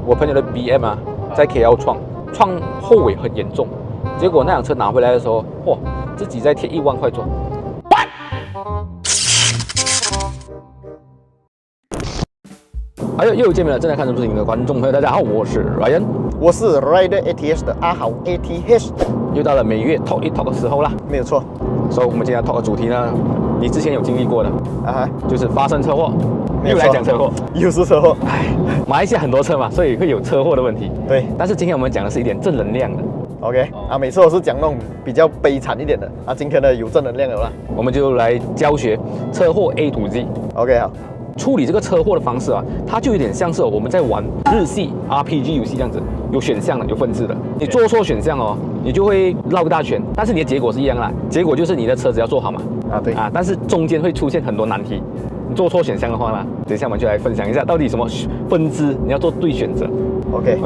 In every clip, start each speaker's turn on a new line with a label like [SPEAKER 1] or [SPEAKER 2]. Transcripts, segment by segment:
[SPEAKER 1] 我朋友的 BM 啊，在 KL 撞后尾很严重，结果那辆车拿回来的时候，嚯，自己再贴1万块赚。还有又见面了，正在看这部视频的观众朋友，大家好，我是 Ryan，
[SPEAKER 2] 我是 Rider ATH 的阿豪 ATH，
[SPEAKER 1] 又到了每月 talk 一 talk 的时候啦，
[SPEAKER 2] 没有错。
[SPEAKER 1] 所以我们今天要 talk 的主题呢，你之前有经历过的就是发生车祸，又来讲车祸，
[SPEAKER 2] 又是车祸。
[SPEAKER 1] 唉，马来西亚很多车嘛，所以会有车祸的问题。
[SPEAKER 2] 对，
[SPEAKER 1] 但是今天我们讲的是一点正能量的。
[SPEAKER 2] OK，每次都是讲那种比较悲惨一点的，今天呢有正能量了啦。
[SPEAKER 1] 我们就来教学车祸 A to Z。OK，
[SPEAKER 2] 好。
[SPEAKER 1] 处理这个车祸的方式啊，它就有点像是我们在玩日系 RPG 游戏这样子，有选项的，有分支的。你做错选项哦，你就会绕个大圈，但是你的结果是一样啦。结果就是你的车子要做好嘛。
[SPEAKER 2] 对
[SPEAKER 1] 但是中间会出现很多难题。你做错选项的话呢，等一下我们就来分享一下到底什么分支你要做对选择。
[SPEAKER 2] OK，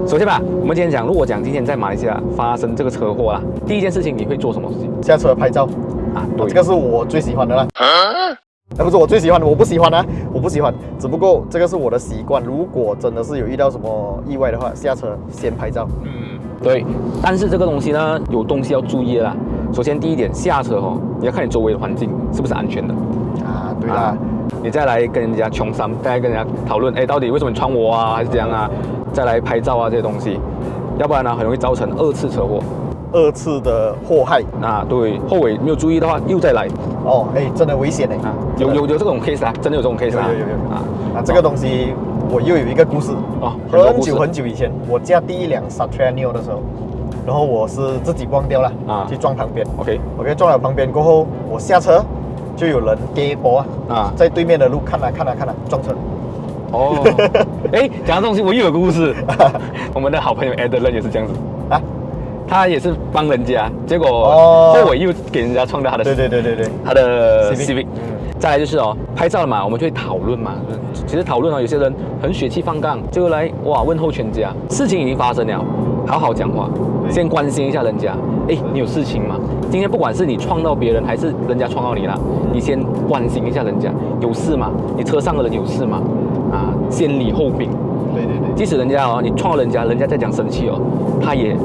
[SPEAKER 1] 首先吧，我们今天讲，如果讲今天在马来西亚发生这个车祸啦，第一件事情你会做什么事情？
[SPEAKER 2] 下车拍照
[SPEAKER 1] 对，
[SPEAKER 2] 这个是我最喜欢的啦。不是我最喜欢的，我不喜欢啊，我不喜欢。只不过这个是我的习惯，如果真的是有遇到什么意外的话，下车先拍照。
[SPEAKER 1] 对。但是这个东西呢，有东西要注意啦。首先第一点，下车你要看你周围的环境是不是安全的。
[SPEAKER 2] 对啦。
[SPEAKER 1] 你再来跟人家穷三，再来跟人家讨论，到底为什么你撞我啊，还是怎样啊？再来拍照啊这些东西，要不然呢，很容易造成2次车祸。
[SPEAKER 2] 2次的祸害
[SPEAKER 1] 对，后尾没有注意的话，又再来。
[SPEAKER 2] 真的危险
[SPEAKER 1] 有这种 case 真的有这种 case
[SPEAKER 2] 有这个东西我又有一个故事很久以前，我驾第一辆 Satriano 的时候，然后我是自己忘掉了去撞旁边。OK， 撞了旁边过后，我下车就有人跌波在对面的路看撞车。
[SPEAKER 1] 讲到东西我又有个故事，我们的好朋友 Adeline 也是这样子他也是帮人家，结果后尾又给人家撞到他的
[SPEAKER 2] 对
[SPEAKER 1] 他的 Civic。再来就是拍照了嘛，我们就会讨论嘛。其实讨论有些人很血气方刚，就来问候全家。事情已经发生了，好好讲话，先关心一下人家。你有事情吗？今天不管是你撞到别人，还是人家撞到你了，你先关心一下人家，有事吗？你车上的人有事吗？先礼后兵。对。即使人家你撞到人家在讲生气他也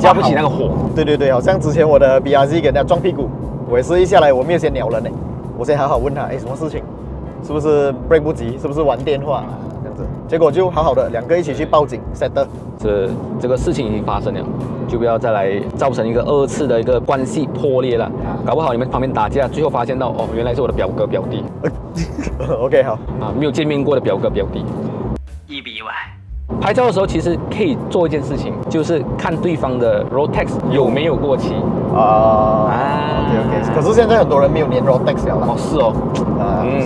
[SPEAKER 1] 发不起那个火。
[SPEAKER 2] 对，好像之前我的 BRZ 给人家撞屁股，我也是一下来我没有先鸟人我先好好问他，什么事情？是不是 break 不及？是不是玩电话这样子？结果就好好的2个一起去报警 settle。
[SPEAKER 1] 这个事情已经发生了，就不要再来造成一个2次的一个关系破裂了。搞不好你们旁边打架，最后发现到原来是我的表哥表弟。
[SPEAKER 2] OK， 好
[SPEAKER 1] 没有见面过的表哥表弟。意不意外？拍照的时候其实可以做一件事情，就是看对方的 road tax 有没有过期。
[SPEAKER 2] OK， 可是现在很多人没有连 road tax 了啦。
[SPEAKER 1] 是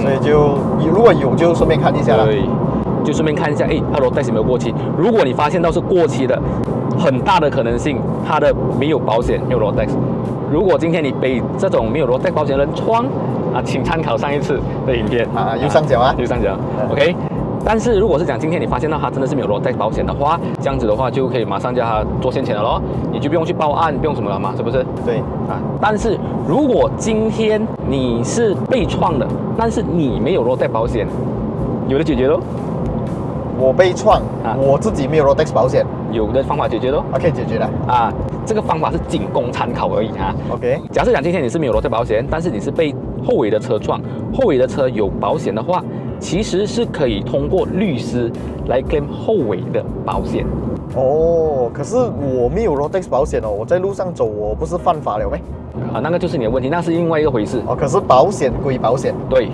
[SPEAKER 2] 所以就如果有就顺便看一下啦。
[SPEAKER 1] 对，就顺便看一下，他 road tax 有没有过期。如果你发现到是过期的，很大的可能性他的没有保险，没有 road tax。如果今天你被这种没有 road tax 保险的人撞请参考上一次的影片
[SPEAKER 2] 右上角
[SPEAKER 1] 右上角。OK。但是如果是讲今天你发现到他真的是没有 road tax 保险的话，这样子的话就可以马上叫他做现钱了咯，你就不用去报案，不用什么了嘛，是不是？
[SPEAKER 2] 对
[SPEAKER 1] 但是如果今天你是被撞的，但是你没有 road tax 保险，有的解决咯。
[SPEAKER 2] 我被撞我自己没有 road tax 保险，
[SPEAKER 1] 有的方法解决咯。
[SPEAKER 2] 可以解决的
[SPEAKER 1] 这个方法是仅供参考而已
[SPEAKER 2] OK，
[SPEAKER 1] 假设讲今天你是没有 road tax 保险，但是你是被后尾的车撞，后尾的车有保险的话，其实是可以通过律师来 claim 后尾的保险。
[SPEAKER 2] 可是我没有 road tax 保险我在路上走，我不是犯法了没？
[SPEAKER 1] 那个就是你的问题，那是另外一个回事。
[SPEAKER 2] 可是保险归保险。
[SPEAKER 1] 对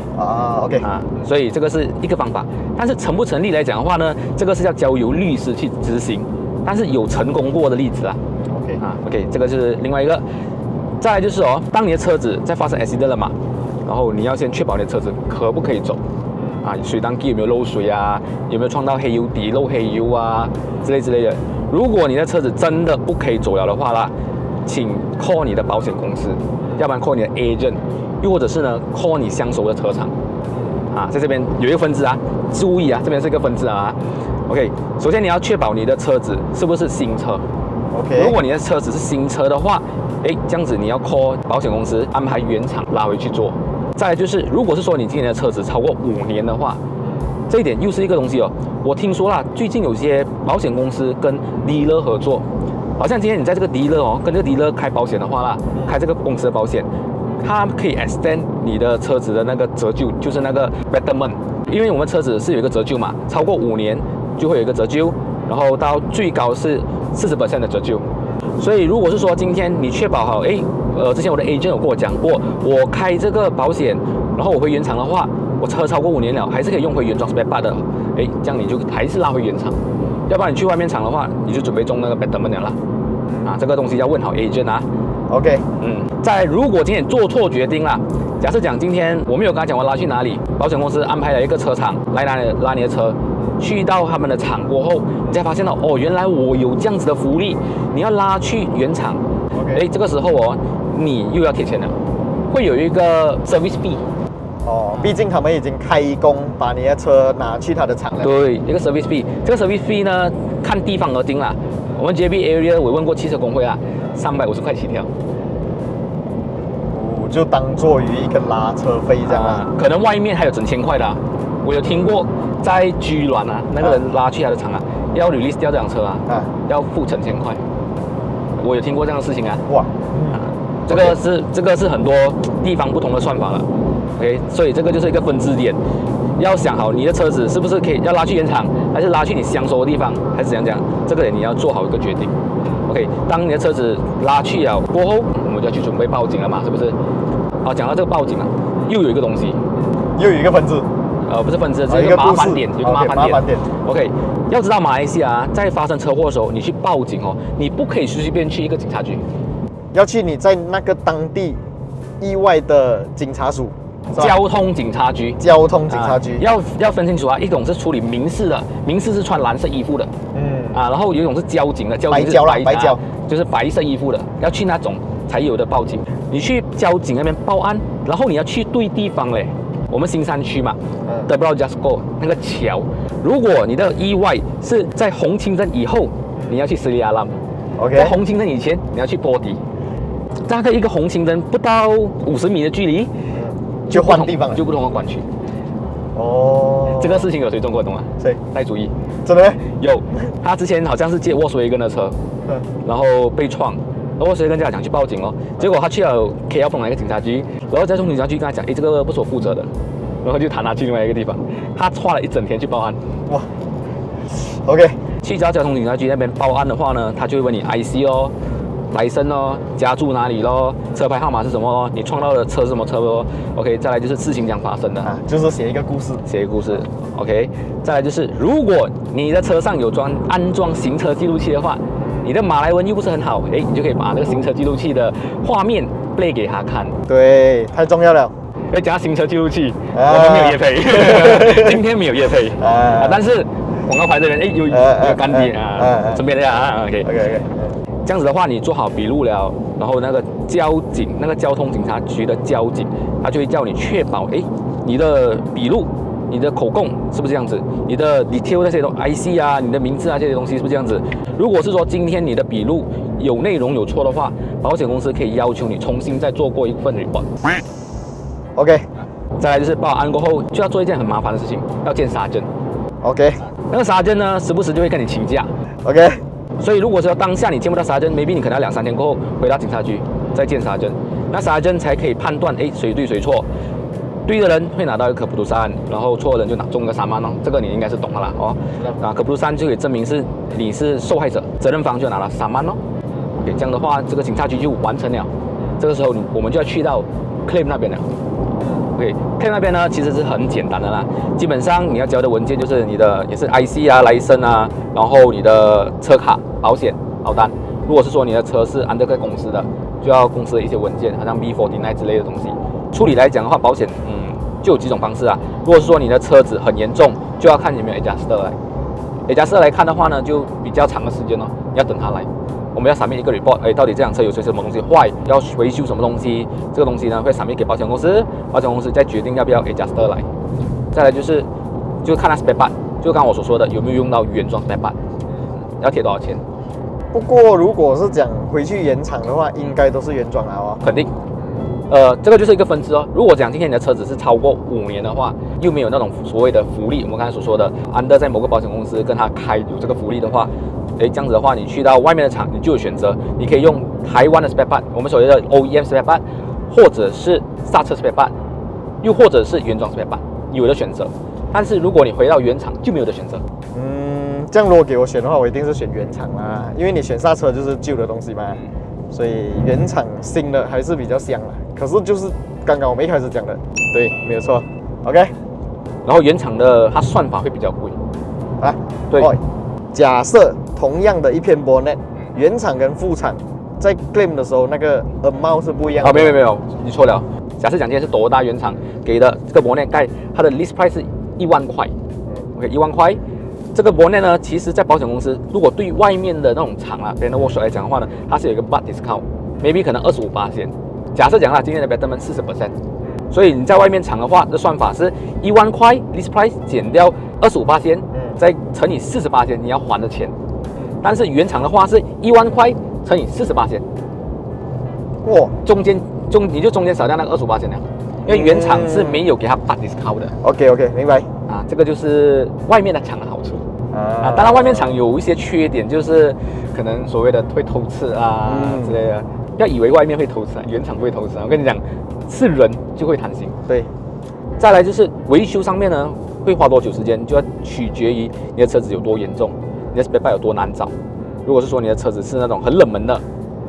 [SPEAKER 2] OK
[SPEAKER 1] 所以这个是一个方法，但是成不成立来讲的话呢，这个是要交由律师去执行，但是有成功过的例子OK， 这个是另外一个。再来就是当你的车子在发生 accident 了嘛，然后你要先确保你的车子可不可以走水当机有没有漏水有没有撞到黑油底漏黑油之类的。如果你的车子真的不可以走了的话啦，请 call 你的保险公司，要不然 call 你的 agent， 又或者是呢 call 你相熟的车厂在这边有一个分支注意这边是一个分支OK， 首先你要确保你的车子是不是新车。
[SPEAKER 2] OK，
[SPEAKER 1] 如果你的车子是新车的话，这样子你要 call 保险公司安排原厂拉回去做。再来就是，如果是说你今年的车子超过5年的话，这一点又是一个东西哦。我听说啦，最近有些保险公司跟 dealer 合作，好像今天你在这个 dealer 哦，跟这个 dealer 开保险的话啦，开这个公司的保险，它可以 extend 你的车子的那个折旧，就是那个 betterment。因为我们车子是有一个折旧嘛，超过5年就会有一个折旧，然后到最高是40% 的折旧。所以如果是说今天你确保好，之前我的 agent 有跟我讲过，我开这个保险，然后我回原厂的话，我车超过5年了，还是可以用回原装 spare part 的，这样你就还是拉回原厂。要不然你去外面厂的话，你就准备中那个 betterment 了啦。这个东西要问好 agent 啊。
[SPEAKER 2] OK，
[SPEAKER 1] 再来，如果今天做错决定啦，假设讲今天我没有跟他讲我拉去哪里，保险公司安排了一个车厂来拉你的车。去到他们的厂过后，你才发现到原来我有这样子的福利，你要拉去原厂。
[SPEAKER 2] OK，
[SPEAKER 1] 这个时候你又要贴钱了，会有一个 service fee。
[SPEAKER 2] 毕竟他们已经开工把你的车拿去他的厂了。
[SPEAKER 1] 对，一个 service fee， 这个 service fee 呢，看地方而定啦。我们 JB area 我问过汽车工会啊，350块起跳。
[SPEAKER 2] 就当做于一个拉车费这样啊。
[SPEAKER 1] 可能外面还有整千块的我有听过。在居銮那个人拉去他的厂要 release 掉这辆车要付成1000块，我有听过这样的事情
[SPEAKER 2] 哇，
[SPEAKER 1] 这个是很多地方不同的算法了。OK， 所以这个就是一个分支点，要想好你的车子是不是可以要拉去原厂，还是拉去你相熟的地方，还是怎样讲，这个你要做好一个决定。OK， 当你的车子拉去了过后，我们就要去准备报警了嘛，是不是？讲到这个报警又有一个东西，
[SPEAKER 2] 又有一个分支。
[SPEAKER 1] 不是分支，这是一个麻烦点，有一个麻烦点。OK， 要知道马来西亚在发生车祸的时候，你去报警你不可以随便去一个警察局，
[SPEAKER 2] 要去你在那个当地意外的警察署，
[SPEAKER 1] 交通警察局。要分清楚一种是处理民事的，民事是穿蓝色衣服的，然后有一种是交警的，交警是白胶，就是白色衣服的，要去那种才有的报警。你去交警那边报案，然后你要去对地方嘞。我们新山区嘛，Double Jasco 那个桥，如果你的意外是在红青灯以后，你要去斯里亚兰
[SPEAKER 2] ，OK，
[SPEAKER 1] 在红青灯以前你要去波迪，大概一个红青灯不到50米的距离，
[SPEAKER 2] 就换地方了，
[SPEAKER 1] 就不同的管区。这个事情有谁中过懂吗？
[SPEAKER 2] 谁？
[SPEAKER 1] 赖主义。
[SPEAKER 2] 真的？
[SPEAKER 1] 有，他之前好像是借沃斯维根的车，然后被撞。然后谁跟家长去报警结果他去了 KL 碰了一个警察局，然后在警察局跟他讲，这个不是我负责的，然后就弹他去另外一个地方，他花了一整天去报案。
[SPEAKER 2] 哇 ，OK，
[SPEAKER 1] 去交通警察局那边报案的话呢，他就会问你 IC 来生家住哪里车牌号码是什么你撞到的车是什么车OK， 再来就是事情怎样发生的
[SPEAKER 2] 就是写一个故事
[SPEAKER 1] OK， 再来就是如果你的车上有安装行车记录器的话。你的马来文又不是很好，你就可以把那个行车记录器的画面 play 给他看。
[SPEAKER 2] 对，太重要了。
[SPEAKER 1] 要加行车记录器，我们没有业配，今天没有业配但是广告牌的人有干爹顺便的OK， 这样子的话，你做好笔录了，然后那个交通警察局的交警，他就会叫你确保你的笔录。你的口供是不是这样子？你的 detail 那些IC 你的名字这些东西是不是这样子？如果是说今天你的笔录有内容有错的话，保险公司可以要求你重新再做过一份
[SPEAKER 2] report。OK，
[SPEAKER 1] 再来就是报案过后就要做一件很麻烦的事情，要见沙侦。
[SPEAKER 2] OK，
[SPEAKER 1] 那个沙侦呢，时不时就会跟你请假。
[SPEAKER 2] OK，
[SPEAKER 1] 所以如果说当下你见不到沙侦 ，maybe 你可能要2-3天过后回到警察局再见沙侦，那沙侦才可以判断谁对谁错。对的人会拿到一颗普图山，然后错的人就拿中一个3万这个你应该是懂的啦可普图山就可以证明你是受害者，责任方就拿了3万OK， 这样的话这个警察局就完成了。这个时候我们就要去到 claim 那边了。OK，claim 那边呢其实是很简单的啦，基本上你要交的文件就是你的也是 IC 来生然后你的车卡、保险、保单。如果是说你的车是under个公司的，就要公司的一些文件，好像 B49 之类的东西。处理来讲的话，保险就有几种方式如果是说你的车子很严重，就要看有没有 adjuster 来。adjuster 来看的话呢，就比较长的时间你要等他来。我们要submit一个 report， 到底这辆车有些什么东西坏，要维修什么东西，这个东西呢会submit给保险公司，保险公司再决定要不要 adjuster 来。再来就是看他 spare part， 就刚刚我所说的有没有用到原装 spare part， 要贴多少钱。
[SPEAKER 2] 不过如果是讲回去原厂的话，应该都是原装肯定。
[SPEAKER 1] 这个就是一个分支哦。如果讲今天你的车子是超过5年的话，又没有那种所谓的福利，我们刚才所说的under在某个保险公司跟他开有这个福利的话，这样子的话，你去到外面的厂，你就有选择，你可以用台湾的 spare part， 我们所谓的 OEM spare part， 或者是刹车 spare part， 又或者是原装 spare part， 有的选择。但是如果你回到原厂，就没有的选择。
[SPEAKER 2] 这样如果给我选的话，我一定是选原厂啦，因为你选刹车就是旧的东西嘛，所以原厂新的还是比较香啦。可是就是刚刚我们一开始讲的，对，没有错。OK，
[SPEAKER 1] 然后原厂的它算法会比较贵
[SPEAKER 2] 啊，对。假设同样的一片 bonnet， 原厂跟副厂在 claim 的时候，那个 amount 是不一样的。
[SPEAKER 1] 没有，你错了。假设讲今天是多大原厂给的这个 bonnet 盖，它的 list price 是1万块。OK， 1万块。这个 bonnet 呢，其实在保险公司，如果对外面的那种厂啊，别人的 workshop 来讲的话呢，它是有一个 but discount，maybe 可能25%。假设讲啦，今天的 betterment 40%，所以你在外面厂的话，这算法是1万块 list price 减掉25%，再乘以40%你要还的钱。但是原厂的话是1万块乘以40%，哇，你就中间少掉那个25%了，因为原厂是没有给他 but discount 的。
[SPEAKER 2] OK， 明白。
[SPEAKER 1] 这个就是外面的厂的好处。当然外面厂有一些缺点，就是可能所谓的会偷吃之类的。不要以为外面会偷吃，原厂不会偷吃。我跟你讲，是人就会贪心。
[SPEAKER 2] 对。
[SPEAKER 1] 再来就是维修上面呢，会花多久时间，就要取决于你的车子有多严重，你的 spare part 有多难找。如果是说你的车子是那种很冷门的，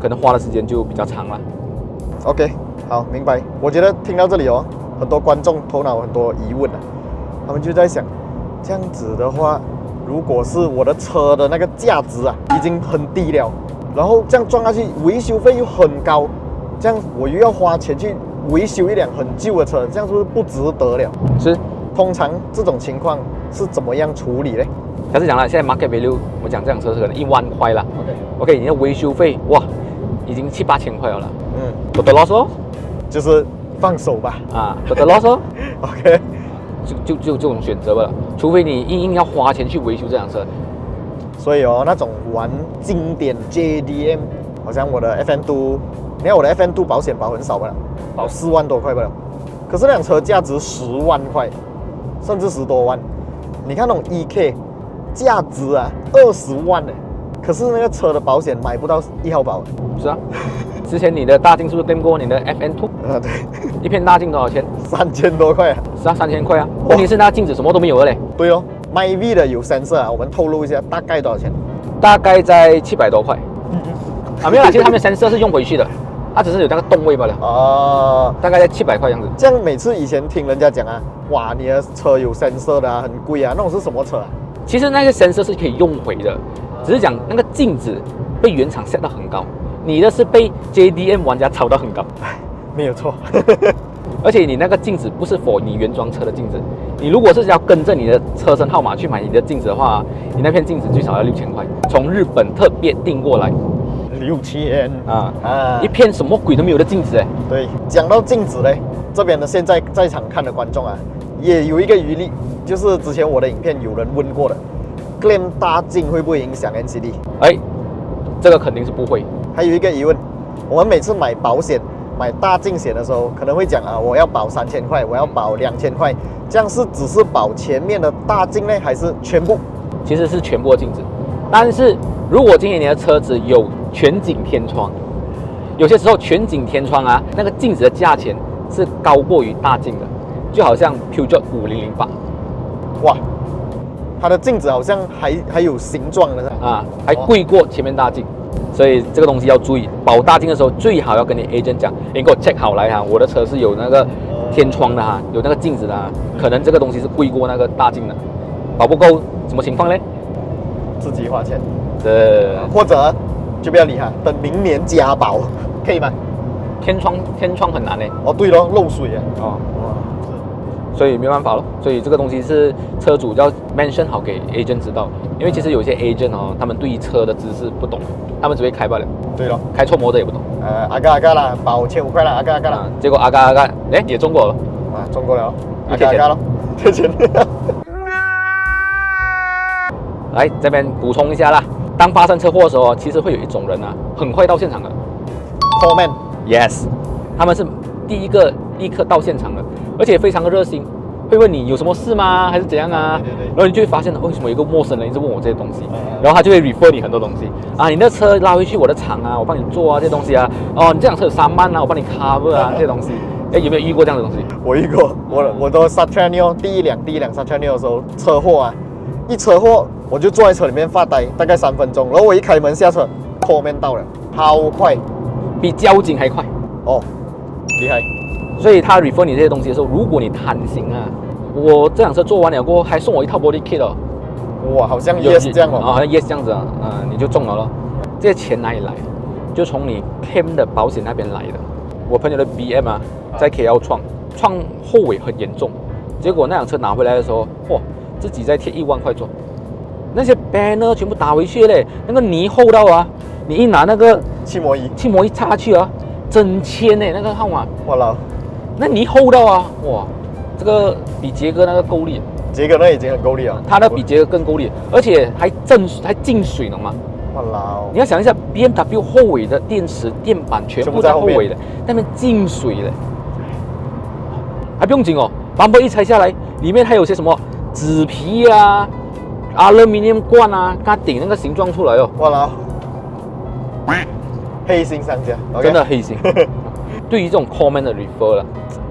[SPEAKER 1] 可能花的时间就比较长了。
[SPEAKER 2] OK， 好，明白。我觉得听到这里哦，很多观众头脑很多疑问啊，他们就在想，这样子的话，如果是我的车的那个价值啊已经很低了，然后这样撞下去，维修费又很高，这样我又要花钱去维修一辆很旧的车，这样是不是不值得了？
[SPEAKER 1] 是。
[SPEAKER 2] 通常这种情况是怎么样处理呢？
[SPEAKER 1] 假设讲了，现在 market value 我讲这辆车是可能1万块了。OK， 你的维修费哇，已经7-8千块了。total loss 哦，
[SPEAKER 2] 就是放手吧。
[SPEAKER 1] total loss 哦。
[SPEAKER 2] OK，
[SPEAKER 1] 就这种选择吧，除非你硬要花钱去维修这辆车。
[SPEAKER 2] 所以哦，那种玩经典 JDM， 好像我的 FN2， 你看我的 FN2 保险保很少吧，保4万多块吧，可是那辆车价值10万块，甚至10多万。你看那种 EK， 价值啊20万呢，可是那个车的保险买不到1号保。
[SPEAKER 1] 是啊，之前你的大镜是不是跟过你的 FN2？
[SPEAKER 2] 对，
[SPEAKER 1] 一片大镜多少钱
[SPEAKER 2] ？3000多块啊。
[SPEAKER 1] 是啊，3000块啊。问题是那镜子什么都没有了嘞。
[SPEAKER 2] 对哦。MyV 的有 sensor 啊，我们透露一下，大概多少钱？
[SPEAKER 1] 大概在700多块。没有啦，其实他们的 sensor 是用回去的，它只是有那个动位罢了。大概在700块这样子。
[SPEAKER 2] 这样每次以前听人家讲啊，哇，你的车有 sensor 的很贵啊，那种是什么车啊？
[SPEAKER 1] 其实那个 sensor 是可以用回的，只是讲那个镜子被原厂 set 到很高，你的是被 JDM 玩家炒到很高。
[SPEAKER 2] 没有错。
[SPEAKER 1] 而且你那个镜子不是 for 你原装车的镜子，你如果是要跟着你的车身号码去买你的镜子的话，你那片镜子最少要6000块，从日本特别订过来。
[SPEAKER 2] 6000
[SPEAKER 1] 一片什么鬼都没有的镜子哎。
[SPEAKER 2] 对，讲到镜子嘞，这边的现在在场看的观众啊，也有一个余力，就是之前我的影片有人问过的 ，claim 大镜会不会影响 NCD？
[SPEAKER 1] 这个肯定是不会。
[SPEAKER 2] 还有一个疑问，我们每次买保险。买大镜险的时候，可能会讲我要保3000块，我要保2000块，这样是只是保前面的大镜呢，还是全部？
[SPEAKER 1] 其实是全部的镜子，但是如果今天你的车子有全景天窗，有些时候全景天窗啊，那个镜子的价钱是高过于大镜的，就好像 Peugeot 5008，
[SPEAKER 2] 哇，它的镜子好像还有形状的
[SPEAKER 1] 还贵过前面大镜。所以这个东西要注意，保大镜的时候最好要跟你 agent 讲，你给我 check 好来我的车是有那个天窗的有那个镜子的可能这个东西是贵过那个大镜的，保不够什么情况呢？
[SPEAKER 2] 自己花钱，
[SPEAKER 1] 或
[SPEAKER 2] 者就不要理它，等明年加保，可以吗？
[SPEAKER 1] 天窗很难呢。
[SPEAKER 2] 对咯，漏水
[SPEAKER 1] 所以没办法咯，所以这个东西是车主要 mention 好给 agent 知道，因为其实有些 agent 他们对于车的知识不懂，他们只会开罢了。
[SPEAKER 2] 对咯，
[SPEAKER 1] 开错模的也不懂。
[SPEAKER 2] 阿嘎啦，保1500块了，阿嘎啦。
[SPEAKER 1] 结果阿嘎，也中过了。
[SPEAKER 2] 中过了，阿嘎咯，贴钱。
[SPEAKER 1] 来这边补充一下啦，当发生车祸的时候，其实会有一种人很快到现场的。
[SPEAKER 2] Call man。Yes，
[SPEAKER 1] 他们是第一个立刻到现场了，而且非常的热心，会问你有什么事吗，还是怎样啊？
[SPEAKER 2] 对。
[SPEAKER 1] 然后你就会发现，为什么有一个陌生人一直问我这些东西？然后他就会 refer 你很多东西啊，你的车拉回去我的厂啊，我帮你做啊这些东西啊。哦，你这辆车有3万啊，我帮你 cover 啊这些东西。哎，有没有遇过这样的东西？
[SPEAKER 2] 我遇过，我的 Satranio 第一辆 Satranio 的时候车祸啊，一车祸我就坐在车里面发呆，大概3分钟，然后我一开门下车，后面到了，超快，
[SPEAKER 1] 比交警还快
[SPEAKER 2] 哦，厉害。
[SPEAKER 1] 所以他 refer 你这些东西的时候，如果你贪心啊，我这辆车做完了过后还送我一套 body kit 哦，
[SPEAKER 2] 哇，好像 yes 这样哦，
[SPEAKER 1] 好像 yes 这样子啊，你就中了咯。这些钱哪里来？就从你 claim 的保险那边来的。我朋友的 BM 啊，在 KL 撞后尾很严重，结果那辆车拿回来的时候，哇，自己再贴1万块做，那些 banner 全部打回去嘞，那个泥厚到啊，你一拿那个
[SPEAKER 2] 气膜仪
[SPEAKER 1] 插下去啊，整千呢那个号码，
[SPEAKER 2] 哇啦，
[SPEAKER 1] 那泥厚到啊，哇，这个比杰哥那个够力，
[SPEAKER 2] 杰哥那已经很够力了，
[SPEAKER 1] 他的比杰哥更够力，而且还进水了嘛。
[SPEAKER 2] 哇啦！
[SPEAKER 1] 你要想一下 ，BMW 后尾的电池、电板全部在后尾的，那边进水了，还不用紧哦。bumper 一拆下来，里面还有些什么纸皮啊、aluminium 罐啊，它顶那个形状出来哦。
[SPEAKER 2] 哇啦！黑心商家，
[SPEAKER 1] 真的黑心。对于这种 comment 的 refer 了，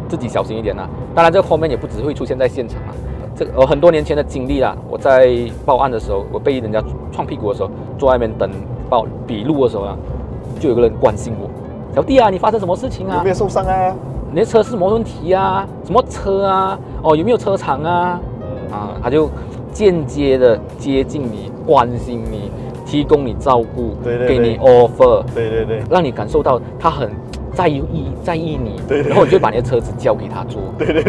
[SPEAKER 1] 自己小心一点啦。当然，这个 comment 也不只会出现在现场啊。这个很多年前的经历啦，我在报案的时候，我被人家撞屁股的时候，坐在那边等笔录的时候啊，就有个人关心我，小弟啊，你发生什么事情啊？
[SPEAKER 2] 有没有受伤啊？
[SPEAKER 1] 你的车是什么问题啊？什么车啊？哦，有没有车厂啊？他就间接的接近你，关心你，提供你照顾，
[SPEAKER 2] 对
[SPEAKER 1] 给你 offer，
[SPEAKER 2] 对，
[SPEAKER 1] 让你感受到他很在意你，
[SPEAKER 2] 对，
[SPEAKER 1] 然后你就把你的车子交给他做，
[SPEAKER 2] 对，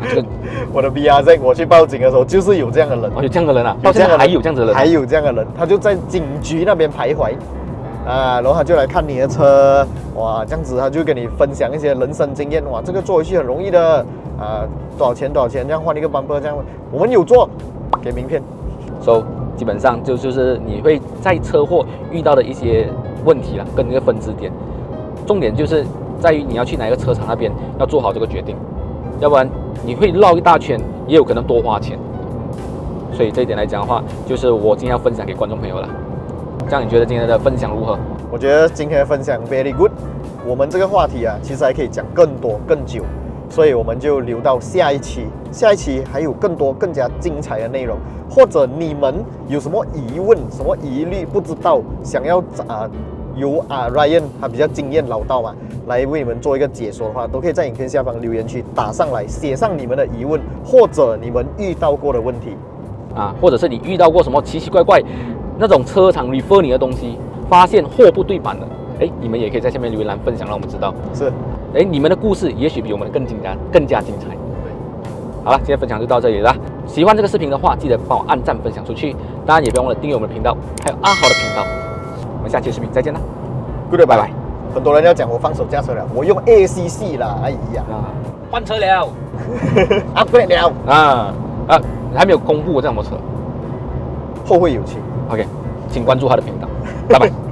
[SPEAKER 1] 这个
[SPEAKER 2] 我的 BRZ 我去报警的时候就是有这样的人，
[SPEAKER 1] 有这样的人啊，到现在还有这样子的人，
[SPEAKER 2] 还有这样的人，他就在警局那边徘徊，然后他就来看你的车，哇，这样子他就跟你分享一些人生经验，哇，这个做回去很容易的，多少钱，这样换一个 bumper， 这样我们有做，给名片。
[SPEAKER 1] So 基本上就是你会在车祸遇到的一些问题啦，跟一个分支点。重点就是在于你要去哪一个车厂那边要做好这个决定，要不然你会绕一大圈，也有可能多花钱。所以这一点来讲的话，就是我今天要分享给观众朋友了。这样你觉得今天的分享如何？
[SPEAKER 2] 我觉得今天的分享 very good。我们这个话题啊，其实还可以讲更多更久，所以我们就留到下一期。下一期还有更多更加精彩的内容，或者你们有什么疑问、什么疑虑不知道，想要由Ryan 他比较经验老道嘛，来为你们做一个解说的话，都可以在影片下方留言区打上来，写上你们的疑问或者你们遇到过的问题
[SPEAKER 1] 或者是你遇到过什么奇奇怪怪那种车厂 refer 你的东西，发现货不对版的，你们也可以在下面留言栏分享，让我们知道。
[SPEAKER 2] 是，
[SPEAKER 1] 你们的故事也许比我们更加精彩。好了，今天分享就到这里了。喜欢这个视频的话，记得帮我按赞分享出去，当然也不要忘了订阅我们的频道，还有阿豪的频道。我们下期视频再见啦
[SPEAKER 2] ，Goodbye， 拜拜。很多人要讲我放手驾车了，我用 ACC 啦，哎呀，
[SPEAKER 1] 换车了
[SPEAKER 2] ，upgrade 了
[SPEAKER 1] 还没有公布我这什么车，
[SPEAKER 2] 后会有期。
[SPEAKER 1] OK， 请关注他的频道，拜拜。